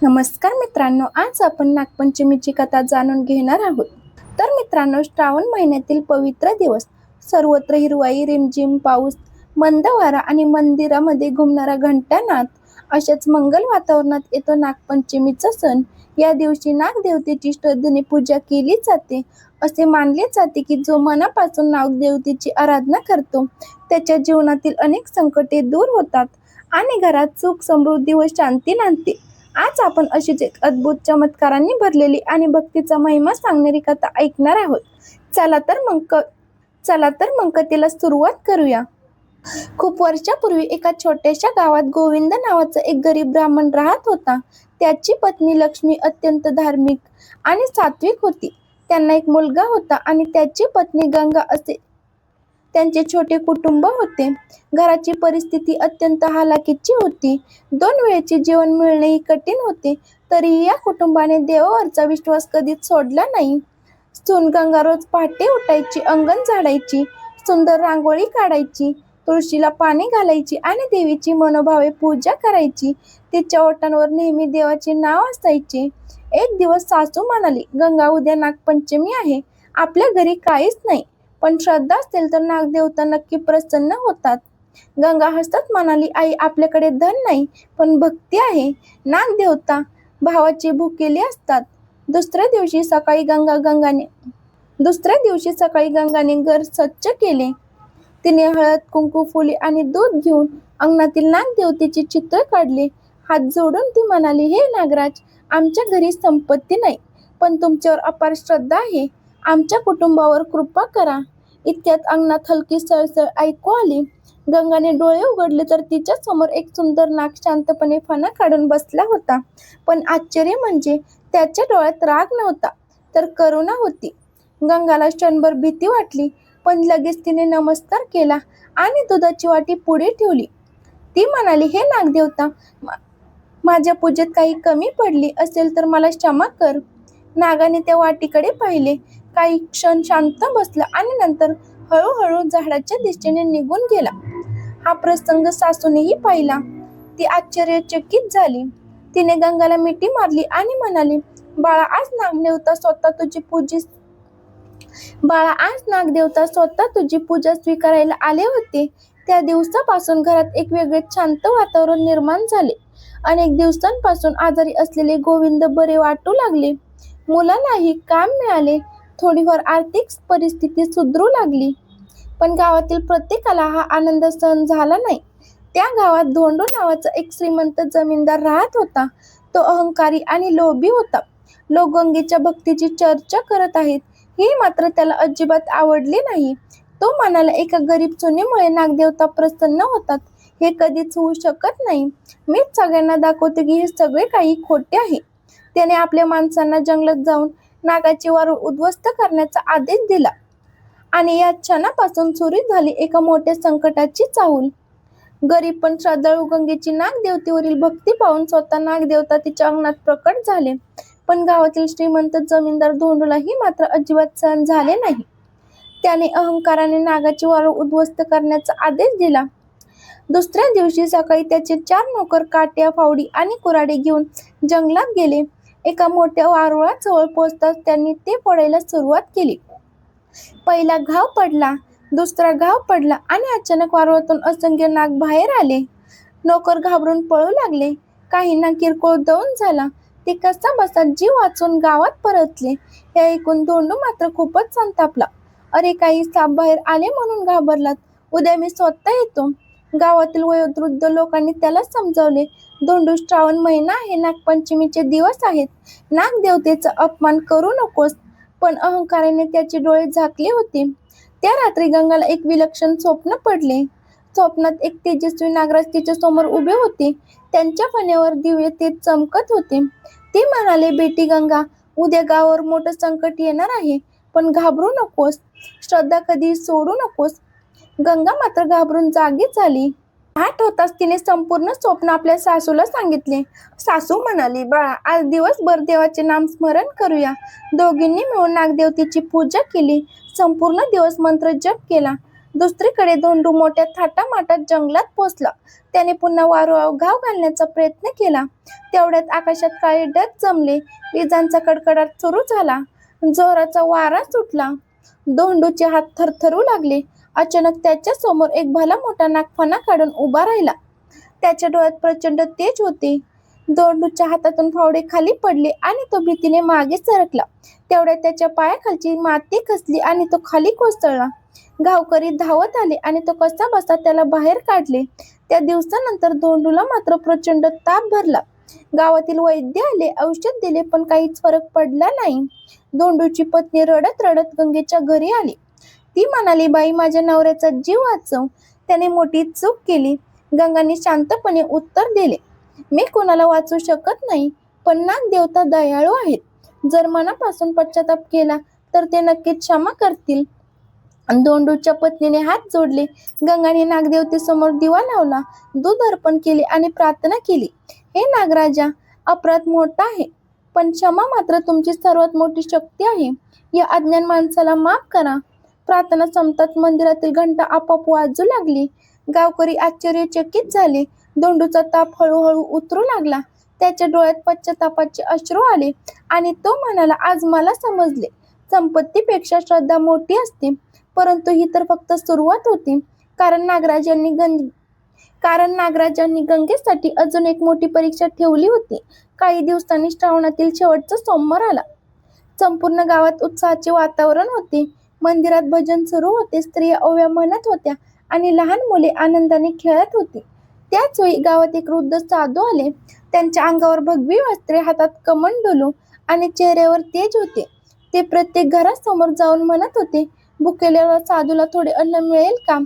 नमस्कार मित्रांनो, आज आपण नागपंचमीची कथा जाणून घेणार आहोत. तर मित्रांनो, श्रावण महिन्यातील पवित्र दिवस, सर्वत्र हिरवाई, रिमझिम पाऊस, मंद वारा आणि मंदिरामध्ये घुमणारा घंटानाद, अशाच मंगल वातावरणात येतो नागपंचमीचा सण. या दिवशी नागदेवतेची श्रद्धेने पूजा केली जाते. असे मानले जाते की जो मनापासून नागदेवतेची आराधना करतो त्याच्या जीवनातील अनेक संकटे दूर होतात आणि घरात सुख, समृद्धी व शांती नांदते. आज आपण अशीच एक अद्भुत चमत्कारांनी भरलेली आणि भक्तीचा महिमा सांगणारी कथा ऐकणार आहोत. चला तर मग कथेला सुरुवात करूया. खूप वर्षापूर्वी एका छोट्याशा गावात गोविंद नावाचा एक गरीब ब्राह्मण राहत होता. त्याची पत्नी लक्ष्मी अत्यंत धार्मिक आणि सात्विक होती. त्यांना एक मुलगा होता आणि त्याची पत्नी गंगा असे त्यांचे छोटे कुटुंब होते. घराची परिस्थिती अत्यंत हालाकीची होती. 2 वेळेचे जेवण मिळणेही कठीण होते. तरीही या कुटुंबाने देवावरचा विश्वास कधीच सोडला नाही. सून गंगा रोज पहाटे उठायची, अंगण झाडायची, सुंदर रांगोळी काढायची, तुळशीला पाणी घालायची आणि देवीची मनोभावे पूजा करायची. तिच्या ओठांवर नेहमी देवाचे नाव असायचे. एक दिवस सासू म्हणाली, गंगा, उद्या नागपंचमी आहे. आपल्या घरी काहीच नाही, पण श्रद्धा असेल तर नागदेवता नक्की प्रसन्न होतात. गंगा हसत म्हणाली, आई, आपल्याकडे धन नाही, पण भक्ती आहे. नागदेवता भावाचे भुकेले असतात. दुसऱ्या दिवशी सकाळी गंगाने घर स्वच्छ केले. तिने हळद, कुंकू, फुले आणि दूध घेऊन अंगणातील नागदेवतेचे चित्र काढले. हात जोडून ती म्हणाली, हे नागराज, आमच्या घरी संपत्ती नाही, पण तुमच्यावर अपार श्रद्धा आहे. आमच्या कुटुंबावर कृपा करा. इतक्यात अंगणात हलकी सळसळ ऐकू आली. गंगाने डोळे उघडले तर तिच्या समोर एक सुंदर नाग शांतपणे फणा काढून बसला होता. पण आश्चर्य म्हणजे त्याच्या डोळ्यात राग नव्हता, तर करुणा होती. गंगाला क्षणभर भीती वाटली, पण लगेच तिने नमस्कार केला आणि दुधाची वाटी पुढे ठेवली. ती म्हणाली, हे नागदेवता, माझ्या पूजेत काही कमी पडली असेल तर मला क्षमा कर. नागाने त्या वाटीकडे पाहिले, काही क्षण शांत बसला आणि नंतर हळूहळू झाडाच्या दिशेने निघून गेला. हा प्रसंग सासूनेही पाहिला. ती आश्चर्यचकित झाली. तिने गंगाला मिठी मारली आणि म्हणाली, बाळा, आज नागदेवता स्वतः तुझी पूजा स्वीकारायला आले होते. त्या दिवसापासून घरात एक वेगळे शांत वातावरण निर्माण झाले. अनेक दिवसांपासून आजारी असलेले गोविंद बरे वाटू लागले. मुलालाही काम मिळाले. थोडीफार आर्थिक परिस्थिती सुधरू लागली. पण गावातील प्रत्येकाला हा आनंद सहन झाला नाही. त्या गावात धोंडू नावाचा एक श्रीमंत जमीनदार राहत होता. तो अहंकारी आणि लोभी होता. लोक गंगेच्या भक्तीची चर्चा करत आहेत, हे मात्र त्याला अजिबात आवडले नाही. तो म्हणाला, एका गरीब सुनेमुळे नागदेवता प्रसन्न होतात, हे कधीच होऊ शकत नाही. मीच सगळ्यांना दाखवतो की हे सगळे काही खोटे आहे. त्याने आपल्या माणसांना जंगलात जाऊन नागाची वारूळ उद्ध्वस्त करण्याचा आदेश दिला आणि या क्षणापासून सुरू झाली एका मोठ्या संकटाची चाहूल. गरीब पण श्रद्धाळू गंगेची नागदेवतेवरील भक्ती पाहून स्वतः नागदेवता तिच्या अंगणात प्रकट झाले. पण गावातील श्रीमंत जमीनदार धोंडूला ही मात्र अजिबात सहन झाले नाही. त्याने अहंकाराने नागाची वारूळ उद्ध्वस्त करण्याचा आदेश दिला. दुसऱ्या दिवशी सकाळी त्याचे 4 नोकर काट्या, फावडी आणि कुऱ्हाडी घेऊन जंगलात गेले. एका मोठ्या वारुळाजवळ पोहोचताच त्यांनी ते फोडायला सुरुवात केली. पहिला घाव पडला, दुसरा घाव पडला आणि अचानक वारुळातून असंख्य नाग बाहेर आले. नोकर घाबरून पळू लागले. काहींना किरकोळ दंश झाला. ते कसाबसा जीव वाचवून गावात परतले. हे ऐकून धोंडू मात्र खूपच संतापला. अरे, काही साप बाहेर आले म्हणून घाबरलात? उद्या मी स्वतः येतो. गावातील वयोवृद्ध लोकांनी त्याला समजावले, धोंडू, श्रावण महिना आहे, नागपंचमीचे दिवस आहेत. नागदेवतेचा अपमान करू नकोस. पण अहंकाराने त्याचे डोळे झाकले होते. त्या रात्री गंगाला एक विलक्षण स्वप्न पडले. स्वप्नात एक तेजस्वी नागराज तिच्या समोर उभे होते. त्यांच्या फण्यावर दिवे तेज चमकत होते. ते म्हणाले, बेटी गंगा, उद्या गावावर मोठं संकट येणार आहे, पण घाबरू नकोस. श्रद्धा कधी सोडू नकोस. गंगा मात्र घाबरून जागी झाली. पहाट होताच तिने संपूर्ण स्वप्न आपल्या सासूला सांगितले. सासू म्हणाली, बाळा, आज दिवसभर देवाचे नामस्मरण करूया. दोघींनी मिळून नागदेवतेची पूजा केली. संपूर्ण दिवस मंत्र जप केला. दुसरीकडे धोंडू मोठ्या थाटामाटात जंगलात पोचला. त्याने पुन्हा वारूळावर घाव घालण्याचा प्रयत्न केला. तेवढ्यात आकाशात काळे ढग जमले. विजांचा कडकडाट सुरू झाला. जोराचा वारा सुटला. धोंडूचे हात थरथरू लागले. अचानक त्याच्या समोर एक भला मोठा नाग फणा काढून उभा राहिला. त्याच्या डोळ्यात प्रचंड तेज होते. धोंडूच्या हातातून फावडे खाली पडले आणि तो भीतीने मागे सरकला. तेवढ्यात त्याच्या पायाखालची माती खचली आणि तो खाली कोसळला. गावकरी धावत आले आणि तो कसाबसा त्याला बाहेर काढले. त्या दिवसानंतर धोंडूला मात्र प्रचंड ताप भरला. गावातील वैद्य आले, औषध दिले, पण काहीच फरक पडला नाही. धोंडूची पत्नी रडत रडत गंगेच्या घरी आली. ती म्हणाली, बाई, माझ्या नवऱ्याचा जीव वाचव. त्याने मोठी चूक केली. गंगाने शांतपणे उत्तर दिले, मी कोणाला वाचवू शकत नाही, पण नागदेवता दयाळू आहेत. जर मनापासून पश्चाताप केला तर ते नक्कीच क्षमा करतील. धोंडूच्या पत्नीने हात जोडले. गंगाने नागदेवतेसमोर दिवा लावला, दूध अर्पण केले आणि प्रार्थना केली. हे नागराजा, अपराध मोठा आहे, पण क्षमा मात्र तुमची सर्वात मोठी शक्ती आहे. या अज्ञान माणसाला माफ करा. प्रार्थना संपताच मंदिरातील घंटा आपोआप वाजू लागली. गावकरी आश्चर्यचकित झाले. धोंडूचा ताप हळूहळू उतरू लागला. त्याच्या डोळ्यात पश्चातापाचे अश्रू आले आणि तो म्हणाला, आज मला समजले, संपत्तीपेक्षा श्रद्धा मोठी असते. परंतु ही तर फक्त सुरुवात होती. कारण नागराजांनी गंगेसाठी अजून एक मोठी परीक्षा ठेवली होती. काही दिवसांनी श्रावणातील शेवटचा सोमवार आला. संपूर्ण गावात उत्साहाचे वातावरण होते. मंदिरात भजन सुरू होते. स्त्रिया ओव्या म्हणत होत्या आणि लहान मुले आनंदाने खेळत होती. त्याच वेळी गावात एक वृद्ध साधू आले. त्यांच्या अंगावर भगवी वस्त्रे, हातात कमंडलू आणि चेहऱ्यावर तेज होते. ते प्रत्येक घरासमोर जाऊन म्हणत होते, भुकेलेल्या साधूला थोडे अन्न मिळेल का?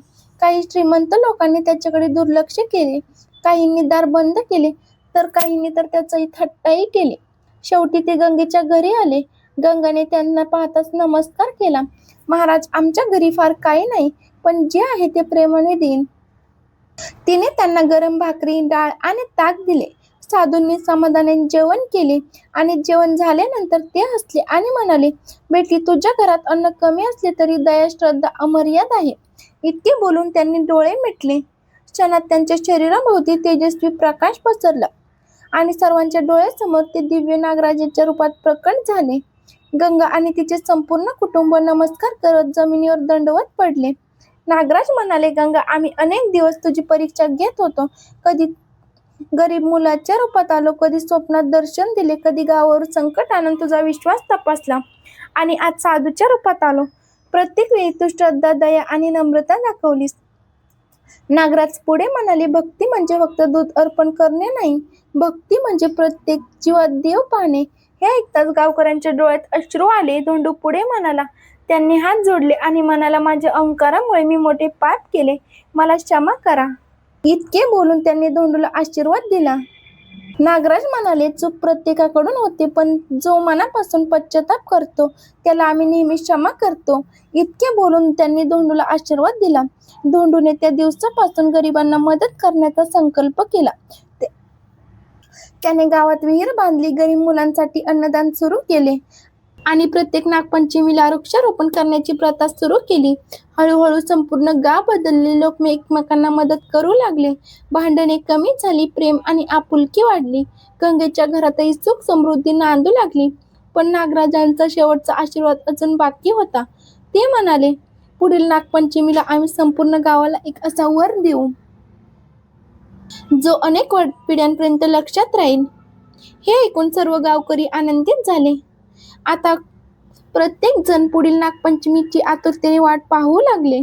काही श्रीमंत लोकांनी त्याच्याकडे दुर्लक्ष केले. काहींनी दार बंद केले तर काहींनी तर त्याची थट्टाही केली. शेवटी ते गंगेच्या घरी आले. गंगाने त्यांना पाहताच नमस्कार केला. महाराज, आमच्या घरी फार काही नाही, पण जे आहे ते प्रेमाने देईन. तिने त्यांना गरम भाकरी, डाळ आणि ताक दिले. साधूंनी समाधानाने जेवण केले आणि जेवण झाल्यानंतर ते हसले आणि म्हणाले, बेटी, तुझ्या घरात अन्न कमी असले तरी दया श्रद्धा अमर्याद आहे. इतके बोलून त्यांनी डोळे मिटले. क्षणात त्यांच्या शरीराभोवती तेजस्वी प्रकाश पसरला आणि सर्वांच्या डोळ्यासमोर ते दिव्य नागराजाच्या रूपात प्रकट झाले. गंगा आणि तिचे संपूर्ण कुटुंब नमस्कार करत जमिनीवर दंडवत पडले. नागराज म्हणाले, गंगा, आम्ही अनेक दिवस तुझी परीक्षा घेत होतो. कधी गरीब मुलाच्या रूपात आलो, कधी स्वप्नात दर्शन दिले, कधी गावावर संकट आणून तुझा विश्वास तपासला आणि आज साधूच्या रूपात आलो. प्रत्येक वेळी तू श्रद्धा, दया आणि नम्रता दाखवलीस. नागराज पुढे म्हणाले, भक्ती म्हणजे फक्त दूध अर्पण करणे नाही, भक्ती म्हणजे प्रत्येक जीवात देव पाहणे. हे ऐकताच गावकऱ्यांच्या डोळ्यात अश्रू आले. धोंडू पुढे म्हणाला, त्यांनी हात जोडले आणि म्हणाला, माझ्या अहंकारामुळे मी मोठे पाप केले, मला क्षमा करा. इतके बोलून त्यांनी धोंडूला आशीर्वाद दिला. नागराज म्हणाले, चूक प्रत्येकाकडून होते, पण जो मनापासून पश्चाताप करतो त्याला आम्ही नेहमी क्षमा करतो. इतके बोलून त्यांनी धोंडूला आशीर्वाद दिला. धोंडूने त्या दिवसापासून गरिबांना मदत करण्याचा संकल्प केला. त्याने गावात विहीर बांधली, गरीब मुलांसाठी अन्नदान सुरू केले आणि प्रत्येक नागपंचमीला वृक्षारोपण करण्याची प्रथा सुरू केली. हळूहळू संपूर्ण गाव बदलले. लोक एकमेकांना मदत करू लागले. भांडणे कमी झाली. प्रेम आणि आपुलकी वाढली. गंगेच्या घरातही सुख समृद्धी नांदू लागली. पण नागराजांचा शेवटचा आशीर्वाद अजून बाकी होता. ते म्हणाले, पुढील नागपंचमीला आम्ही संपूर्ण गावाला एक असा वर देऊ जो अनेक पिढ्यांपर्यंत लक्षात राहील. हे ऐकून सर्व गावकरी आनंदित झाले. आता प्रत्येक जण पुढील नागपंचमीची आतुरतेने वाट पाहू लागले.